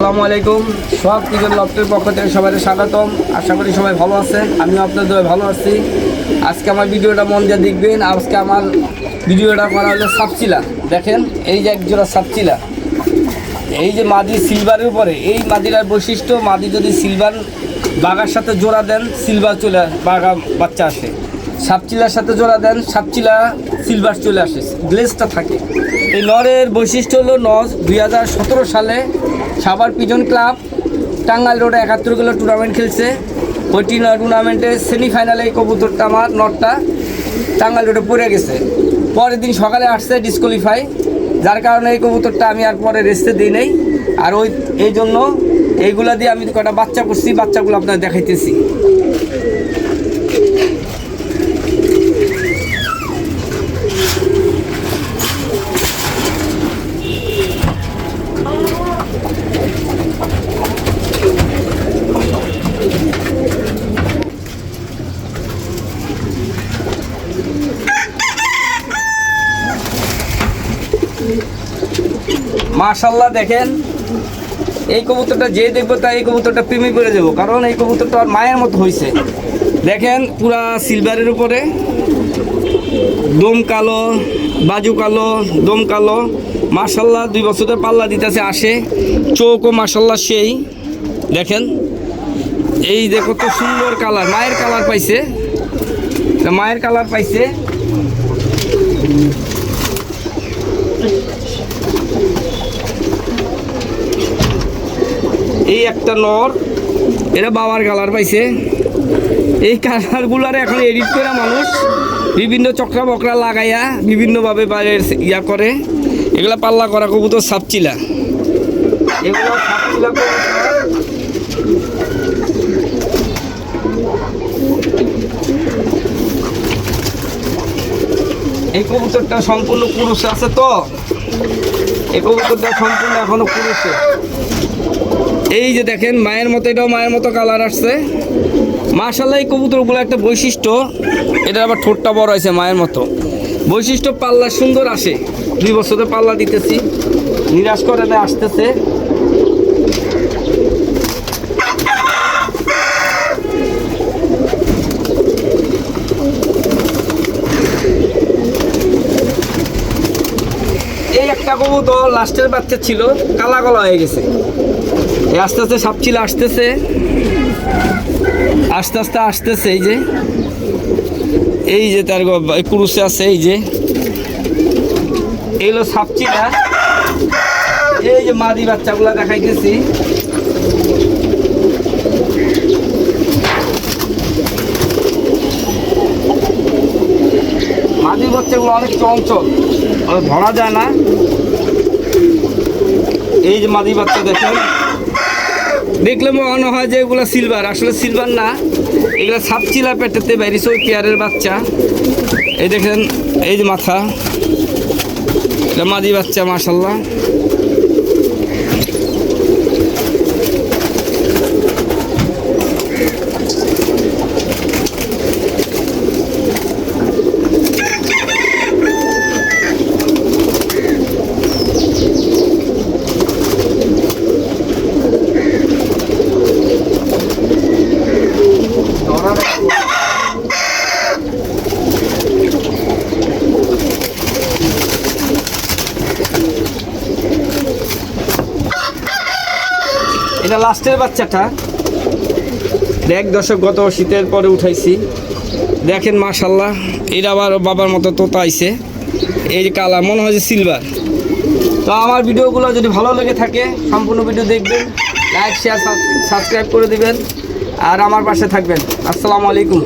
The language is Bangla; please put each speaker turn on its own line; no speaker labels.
আসসালামু আলাইকুম। সব পিজন লফটের পক্ষ থেকে সবাই স্বাগতম। আশা করি সবাই ভালো আছেন, আমিও আপনাদের ভালো আছি। আজকে আমার ভিডিওটা মন দিয়ে দেখবেন। আজকে আমার ভিডিওটা করা হলো সাপচিলা। দেখেন এই যে একজোড়া সাপচিলা, এই যে মাদি সিলভারের উপরে। এই মাদিটার বৈশিষ্ট্য, মাদি যদি সিলভার বাঘার সাথে জোড়া দেন সিলভার চলে বাঘা বাচ্চা আসে, সাপচিলার সাথে জোড়া দেন সাপচিলা সিলভার চলে আসে, গ্লেজটা থাকে। এই নরের বৈশিষ্ট্য হলো নর 2017 সালে সাভার পিজন ক্লাব টাঙ্গাইল রোডে 71 কিলো টুর্নামেন্ট খেলছে। ওই টুর্নামেন্টে সেমিফাইনালে এই কবুতরটা আমার নরটা টাঙ্গাইল রোডে পড়ে গেছে। পরের দিন সকালে আসছে ডিসকোয়ালিফাই, যার কারণে এই কবুতরটা আমি আর পরে রেস্টে দিই নেই। আর এই জন্য এইগুলা দিয়ে আমি কটা বাচ্চা করছি, বাচ্চাগুলো আপনাদের দেখাইতেছি। মাশাআল্লাহ, দেখেন এই কবুতরটা যে দেখবো তাই এই কবুতরটা প্রেমে পড়ে যাবো, কারণ এই কবুতরটা আর মায়ের মতো হয়েছে। দেখেন পুরা সিলভারের উপরে, দম কালো, বাজু কালো, দম কালো। মাশাআল্লাহ 2 বছরের পাল্লা দিতেছে আসে, চোখও মাশাআল্লাহ সেই। দেখেন এই যে কত সুন্দর কালার, মায়ের কালার পাইছে, মায়ের কালার পাইছে। এই একটা নর, এরা বাবার কালার পাইছে। এই কালারগুলার এখন এডিট করে মানুষ বিভিন্ন চক্রা বকরা লাগাইয়া বিভিন্নভাবে বাইরের ইয়া করে। এগুলা পাল্লা করা কবুতর সাপচিলা, এগুলো সাপচিলা কবুতর। এই কবুতরটা সম্পূর্ণ পুরুষ আছে, তো এই কবুতরটা সম্পূর্ণ এখনো পুরুষে। এই যে দেখেন মায়ের মতো, এটাও মায়ের মতো কালার আসছে। মাশাআল্লাহ এই কবুতরগুলো একটা বৈশিষ্ট্য, এটা আবার ঠোঁটটা বড় হয়েছে মায়ের মতো। বৈশিষ্ট্য পাল্লা সুন্দর আসে, 2 বছরে পাল্লা দিতেছি, নিরাশ করে দেয় আসতেছে। এই একটা কবুতর লাস্টের বাচ্চা ছিল, কালা কালা হয়ে গেছে। এই আস্তে আস্তে সাপচিলা আসতেছে, আস্তে আস্তে আসতেছে। এই যে তার পুরুষে আছে, এই যে এইগুলো সাপচিলা। এই যে মাদি বাচ্চাগুলা দেখাইতেছি। মাদি বাচ্চাগুলো অনেক চঞ্চল, ধরা যায় না। এই যে মাদি বাচ্চা দেখেন, দেখলে মনে হয় যে এগুলো সিলভার, আসলে সিলভার না, এগুলো সাপচিলা পেটেতে বেরিয়েছে ওই পেয়ারের বাচ্চা। এই দেখেন এই যে মাথা, এটা মাদি বাচ্চা। মাশাআল্লাহ এটা লাস্টের বাচ্চাটা। দেখ দর্শক, গত শীতের পরে উঠাইছি, দেখেন মাশাআল্লাহ। এটা আবার বাবার মতো তোতা আইছে, এই যে কালার মনে হয় যে সিলভার। তো আমার ভিডিওগুলো যদি ভালো লেগে থাকে সম্পূর্ণ ভিডিও দেখবেন, লাইক শেয়ার সাবস্ক্রাইব করে দিবেন, আর আমার পাশে থাকবেন। আসসালামু আলাইকুম।